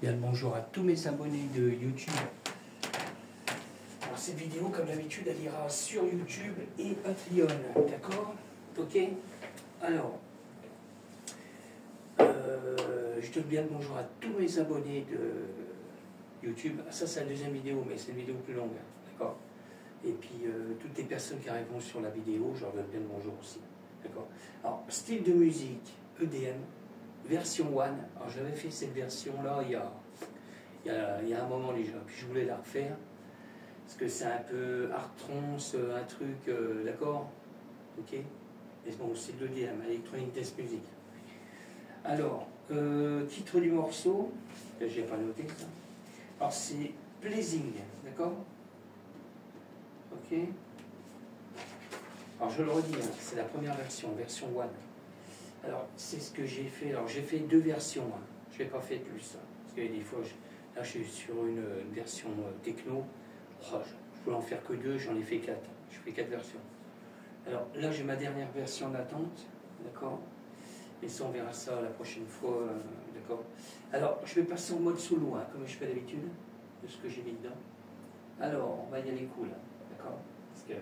Bien le bonjour à tous mes abonnés de YouTube. Alors cette vidéo, comme d'habitude, elle ira sur YouTube et Patreon, d'accord? Ok. Alors, je donne bien le bonjour à tous mes abonnés de YouTube. Ça, c'est la deuxième vidéo, mais c'est une vidéo plus longue, d'accord? Et puis, toutes les personnes qui arriveront sur la vidéo, je leur donne bien le bonjour aussi, d'accord? Alors, style de musique, EDM, version One. Alors, j'avais fait cette version-là il y a un moment déjà, puis je voulais la refaire, parce que c'est un peu art trance, un truc, d'accord? Ok? Et bon, c'est de l'EDM, Electronic Dance Music. Alors, titre du morceau, j'ai pas noté ça. Alors, c'est Pleasing, d'accord? Ok? Alors, je le redis, hein, c'est la première version, version One. Alors, c'est ce que j'ai fait. Alors, j'ai fait deux versions, hein. Je n'ai pas fait plus, hein, parce que des fois, là, je suis sur une version techno. Oh, je voulais en faire que deux, j'en ai fait quatre. Je fais quatre versions. Alors, là, j'ai ma dernière version d'attente, d'accord? Et ça, on verra ça la prochaine fois, d'accord? Alors, je vais passer en mode solo, hein, comme je fais d'habitude, de ce que j'ai mis dedans. Alors, on va y aller cool, hein, d'accord? Parce que...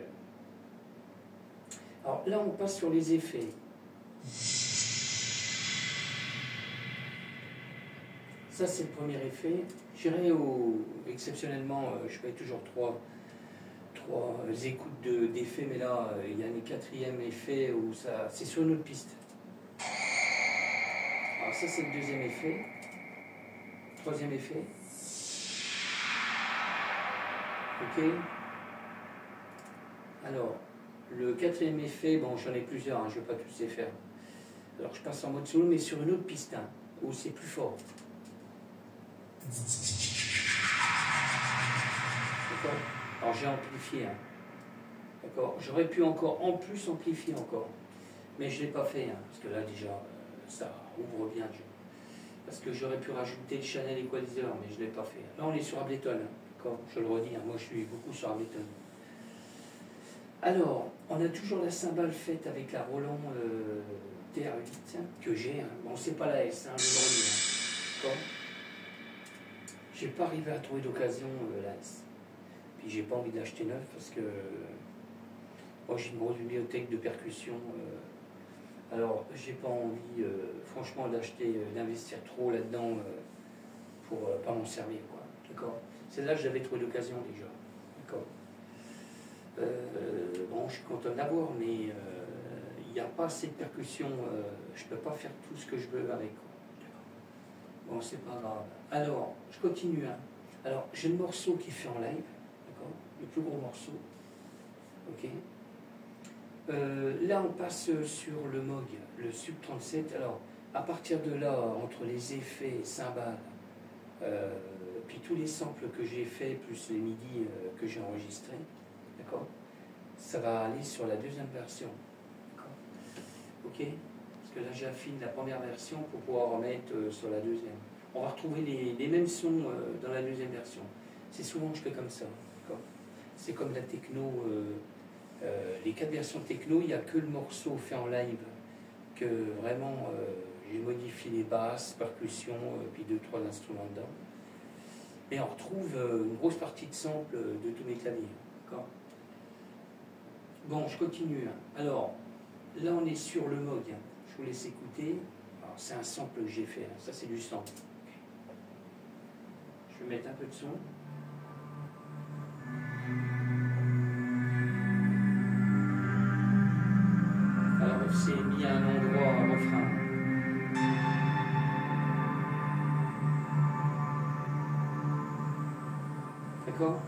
Alors, là, on passe sur les effets. Ça, c'est le premier effet. J'irai exceptionnellement, je fais toujours trois écoutes d'effets, mais là, il y a un quatrième effet où ça, c'est sur une autre piste. Alors ça, c'est le deuxième effet. Troisième effet. Ok. Alors, le quatrième effet, bon, j'en ai plusieurs, hein, je ne vais pas tous les faire. Alors, je passe en mode solo, mais sur une autre piste, hein, où c'est plus fort. D'accord? Alors, j'ai amplifié, hein. D'accord? J'aurais pu encore, en plus, amplifier encore. Mais je ne l'ai pas fait, hein, parce que là, déjà, ça ouvre bien. Parce que j'aurais pu rajouter le Channel Equalizer, mais je ne l'ai pas fait. Là, on est sur Ableton, hein, d'accord? Je le redis, hein, moi, je suis beaucoup sur Ableton. Alors, on a toujours la cymbale faite avec la Roland TR8 que j'ai. Hein. Bon, c'est pas la S, hein, je le redis. Hein. D'accord? J'ai pas arrivé à trouver d'occasion la S. Puis j'ai pas envie de l'acheter neuf parce que moi j'ai une grosse bibliothèque de percussion. Alors j'ai pas envie, franchement, d'acheter, d'investir trop là-dedans pour pas m'en servir, quoi. D'accord? Celle-là, j'avais trouvé d'occasion déjà. D'accord? Bon, je suis content de l'avoir, mais il n'y a pas assez de percussion. Je ne peux pas faire tout ce que je veux avec. Bon, c'est pas grave. Alors, je continue. Hein. Alors, j'ai le morceau qui est fait en live, d'accord? Le plus gros morceau. Ok. Là, on passe sur le Moog, le Sub 37. Alors, à partir de là, entre les effets, cymbales, puis tous les samples que j'ai fait, plus les MIDI que j'ai enregistrés, d'accord? Ça va aller sur la deuxième version. D'accord? Ok? Parce que là, j'affine la première version pour pouvoir remettre sur la deuxième. On va retrouver les mêmes sons dans la deuxième version. C'est souvent que je fais comme ça. C'est comme la techno. Les quatre versions techno, il n'y a que le morceau fait en live que vraiment j'ai modifié les basses, percussions, puis deux, trois instruments dedans. Et on retrouve une grosse partie de sample de tous mes claviers. D'accord? Bon, je continue. Alors, là, on est sur le Moog. Je vous laisse écouter. C'est un sample que j'ai fait. Ça, c'est du sample. Je vais mettre un peu de son. Alors, c'est mis à un endroit, un refrain. D'accord?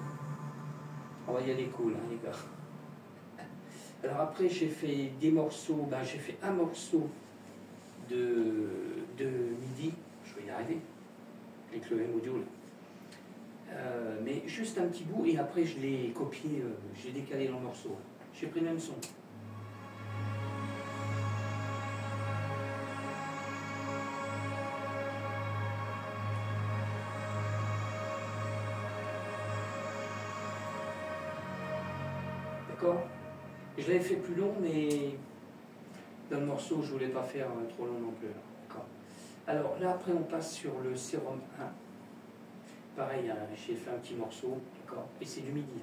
On va y aller cool, hein, les gars. Alors après, j'ai fait des morceaux, j'ai fait un morceau de MIDI, je vais y arriver, avec le M-Audio. Mais juste un petit bout, et après je l'ai copié, j'ai décalé dans le morceau. J'ai pris le même son. D'accord? Je l'avais fait plus long, mais dans le morceau, je ne voulais pas faire trop long non plus. D'accord? Alors là, après, on passe sur le Serum 1. pareil, hein, j'ai fait un petit morceau, d'accord, et c'est du midi. Hein.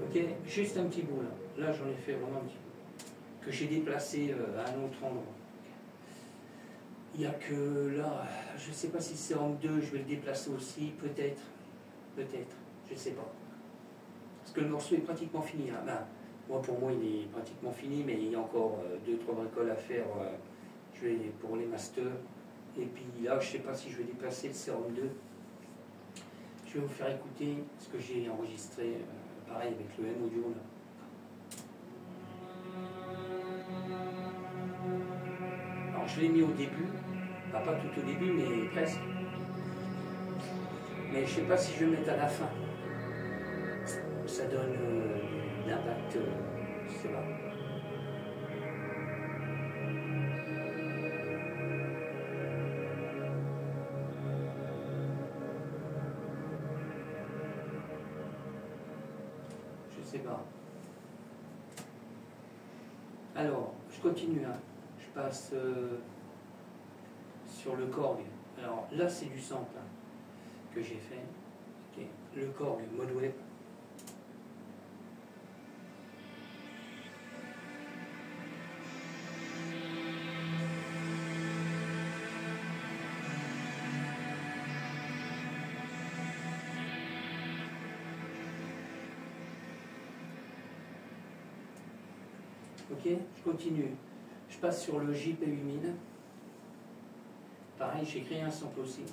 Ok, juste un petit bout là. Là, j'en ai fait vraiment un petit bout que j'ai déplacé à un autre endroit. Il n'y a que là, je ne sais pas si c'est en 2, je vais le déplacer aussi, peut-être, je ne sais pas. Parce que le morceau est pratiquement fini. Hein. Ben, moi, pour moi, il est pratiquement fini, mais il y a encore 2-3 bricoles à faire pour les masters. Et puis là, je ne sais pas si je vais déplacer le sérum 2. Je vais vous faire écouter ce que j'ai enregistré, pareil avec le M audio là. Alors je l'ai mis au début, pas tout au début, mais presque. Mais je ne sais pas si je vais le mettre à la fin. Ça donne l'impact, je sais pas. Je sais pas. Alors, je continue, hein. Je passe sur le Korg. Alors là, c'est du sample hein, que j'ai fait. Okay. Le Korg, mode web. Ok, je continue. Je passe sur le JP8000. Pareil, j'ai créé un sample aussi.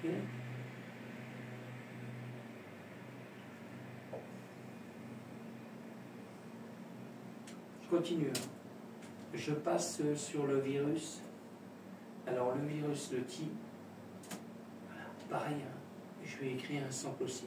Okay. Je continue. Je passe sur le virus. Alors le virus, le T, voilà, pareil, hein, je vais écrire un sample aussi.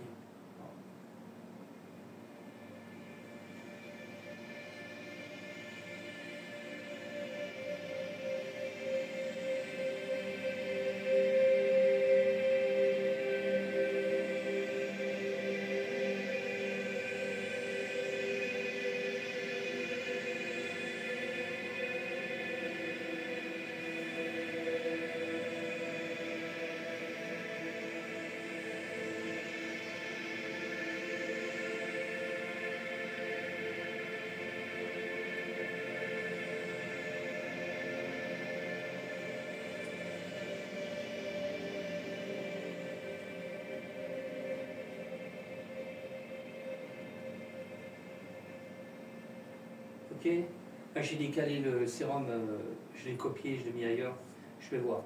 Ok, j'ai décalé le sérum, je l'ai copié, je l'ai mis ailleurs. Je vais voir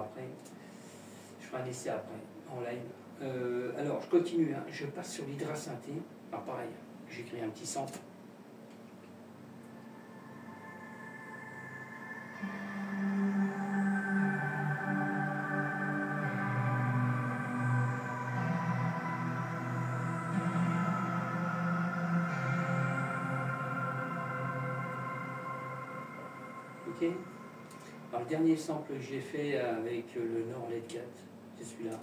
après. Je ferai un essai après, en live. Alors, je continue, hein. Je passe sur l'hydrasynthé. Alors pareil, j'écris un petit sample. Ok. Alors, le dernier sample que j'ai fait avec le Nord LED 4, c'est celui-là. Là,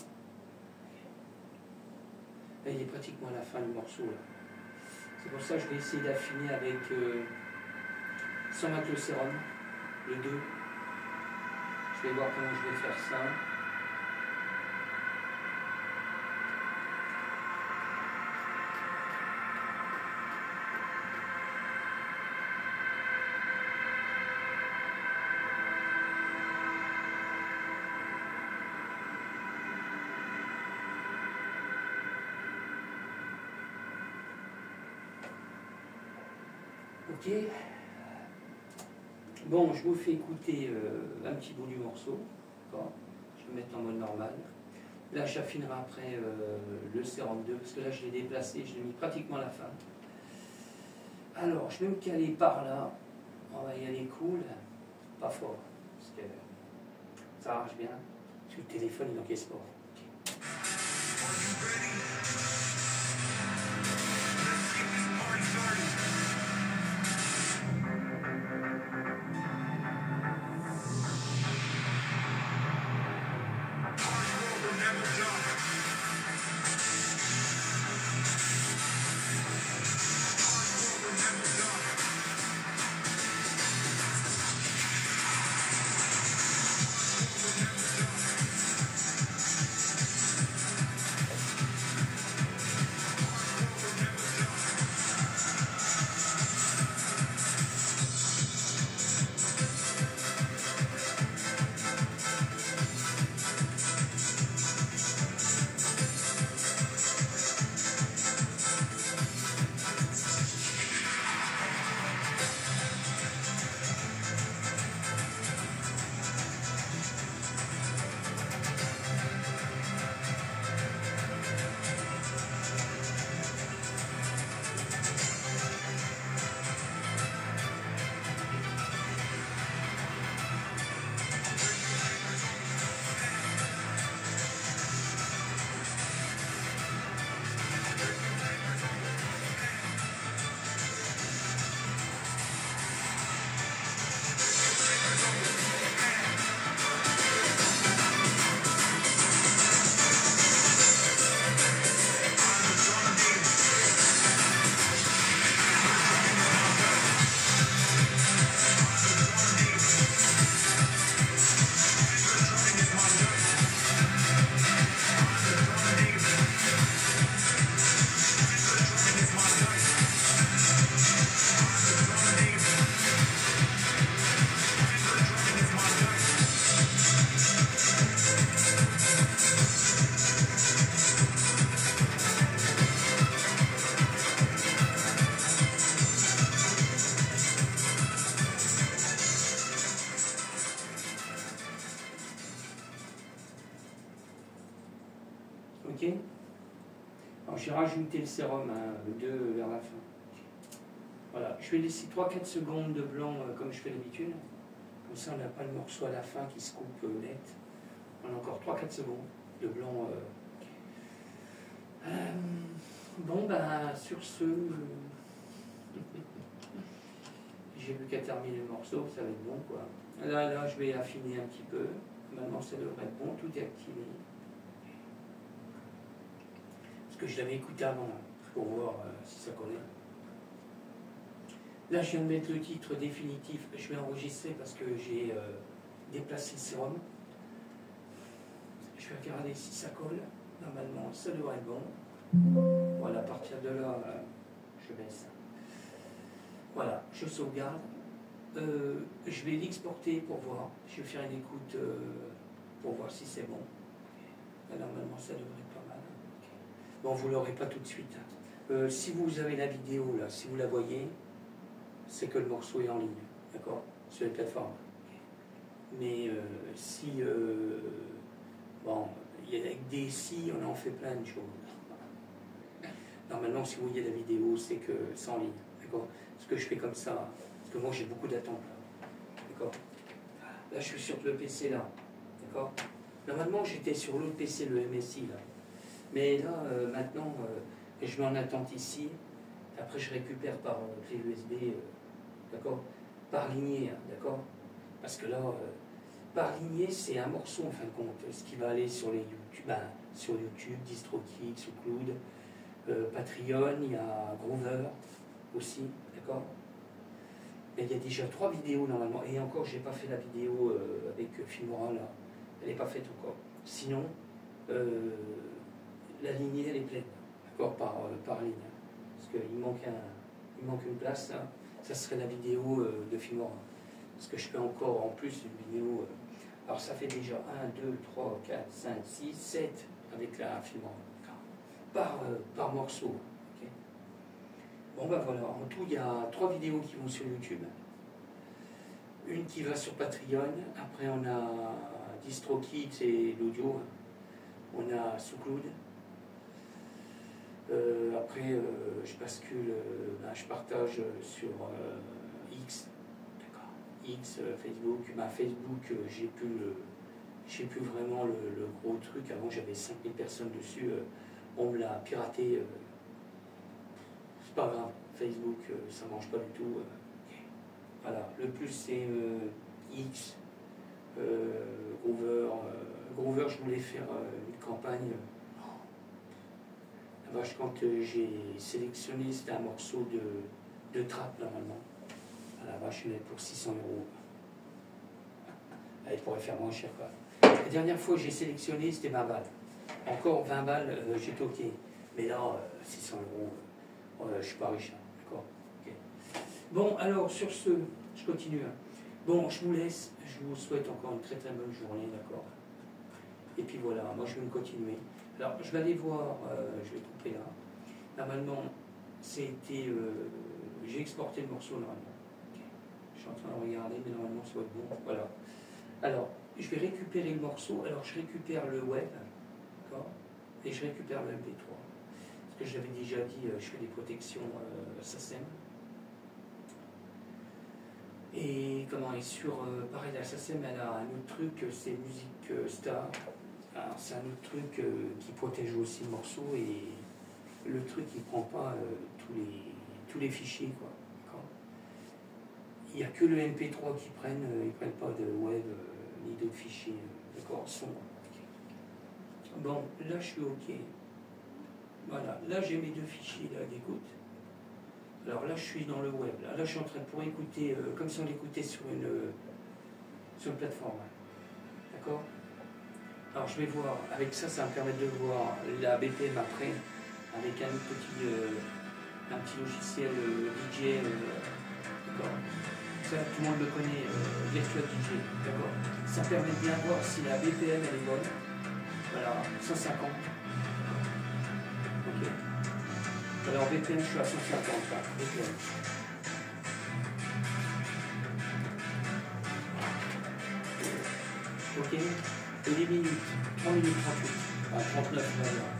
il est pratiquement à la fin du morceau. C'est pour ça que je vais essayer d'affiner avec sans mettre le sérum, le 2. Je vais voir comment je vais faire ça. Ok. Bon, je vous fais écouter un petit bout du morceau. Je vais mettre en mode normal. Là, j'affinerai après le sérum 2, parce que là, je l'ai déplacé, je l'ai mis pratiquement à la fin. Alors, je vais me caler par là. On va y aller cool. Pas fort, parce que ça marche bien. Parce que le téléphone, il n'encaisse pas. Okay. Ok. Alors j'ai rajouté le sérum, hein, le 2 vers la fin. Voilà, je vais laisser 3-4 secondes de blanc comme je fais d'habitude. Comme ça on n'a pas le morceau à la fin qui se coupe net. On a encore 3-4 secondes de blanc. Bon ben sur ce, j'ai plus qu'à terminer le morceau, ça va être bon quoi. Là je vais affiner un petit peu. Maintenant ça devrait être bon, tout est activé. Parce que je l'avais écouté avant pour voir si ça collait. Là je viens de mettre le titre définitif, je vais enregistrer parce que j'ai déplacé le sérum. Je vais regarder si ça colle. Normalement ça devrait être bon. Voilà, à partir de là, je baisse. Voilà, je sauvegarde. Je vais l'exporter pour voir. Je vais faire une écoute pour voir si c'est bon. Là, normalement, ça devrait être pas mal. Bon, vous ne l'aurez pas tout de suite. Si vous avez la vidéo, là, si vous la voyez, c'est que le morceau est en ligne, d'accord, sur les plateformes. Mais si, bon, avec des si, on en fait plein de choses. Normalement, si vous voyez la vidéo, c'est que c'est en ligne, d'accord. Parce que je fais comme ça, parce que moi j'ai beaucoup d'attentes, d'accord. Là, je suis sur le PC là, d'accord. Normalement, j'étais sur l'autre PC, le MSI là. Mais là, maintenant, je mets en attente ici. Après, je récupère par clé USB, d'accord, par lignée, hein, d'accord. Parce que là, par lignée, c'est un morceau en fin de compte, ce qui va aller sur les YouTube, ben, sur YouTube, DistroKid, SoundCloud. Patreon, il y a Groover aussi, d'accord. Il y a déjà 3 vidéos normalement, et encore j'ai pas fait la vidéo avec Filmora là, elle n'est pas faite encore. Sinon, la lignée elle est pleine, d'accord, par ligne. Parce qu'il manque une place, là. Ça serait la vidéo de Filmora. Parce que je fais encore en plus une vidéo, alors ça fait déjà 1, 2, 3, 4, 5, 6, 7 avec la Filmora. Par morceau. Okay. Bon ben voilà, en tout il y a 3 vidéos qui vont sur YouTube. Une qui va sur Patreon, après on a DistroKid, c'est l'audio, on a SoundCloud. Après je bascule, je partage sur X, d'accord. X, Facebook. Facebook, j'ai plus vraiment le gros truc. Avant j'avais 5000 personnes dessus. On me l'a piraté, c'est pas grave, Facebook, ça mange pas du tout. Voilà, le plus c'est X, Groover. Groover, je voulais faire une campagne. La vache, quand j'ai sélectionné, c'était un morceau de trap normalement. À la vache, il est pour 600 €. Elle pourrait faire moins cher quoi. La dernière fois que j'ai sélectionné, c'était 20 balles. Encore 20 balles, j'étais ok. Mais là, 600 €, je suis pas riche, hein, d'accord. Okay. Bon, alors sur ce, je continue. Hein. Bon, je vous laisse. Je vous souhaite encore une très très bonne journée, d'accord. Et puis voilà, moi je vais me continuer. Alors, je vais aller voir, je vais couper là. Normalement, c'était, j'ai exporté le morceau normalement. Okay. Je suis en train de regarder, mais normalement ça va être bon. Voilà. Alors, je vais récupérer le morceau. Alors, je récupère le web. Et je récupère le MP3. Parce que j'avais déjà dit, je fais des protections SACEM. Et comment est sur, pareil, la SACEM, elle a un autre truc, c'est Music Star. Alors c'est un autre truc qui protège aussi le morceau et le truc il prend pas tous les fichiers quoi. Il n'y a que le MP3 qui prennent, ils prennent pas de web ni d'autres fichiers, d'accord, son. Bon, là je suis ok. Voilà, là j'ai mes 2 fichiers d'écoute. Alors là je suis dans le web. Là je suis en train de pouvoir écouter comme si on l'écoutait sur une plateforme. D'accord. Alors je vais voir, avec ça, ça va me permettre de voir la BPM après, avec un petit logiciel DJ. D'accord. Ça tout le monde le connaît, Virtual DJ. D'accord. Ça permet de bien voir si la BPM elle est bonne. Voilà, 150. Ok. Alors BPM, je suis à 150 là, BPM. Ok. Et les minutes, 3 minutes 38. à 39 millions.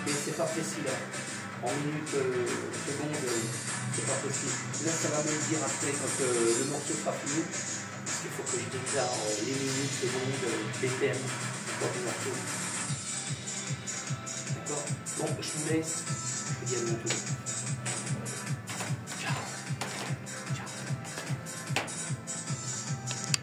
Mais c'est pas précis là. En minutes, secondes, c'est pas possible. Là, ça va me le dire après quand le morceau sera fini. Parce qu'il faut que je déclare les minutes, secondes, BPM du morceau. D'accord? Bon, je vous laisse. Je vous dis à bientôt.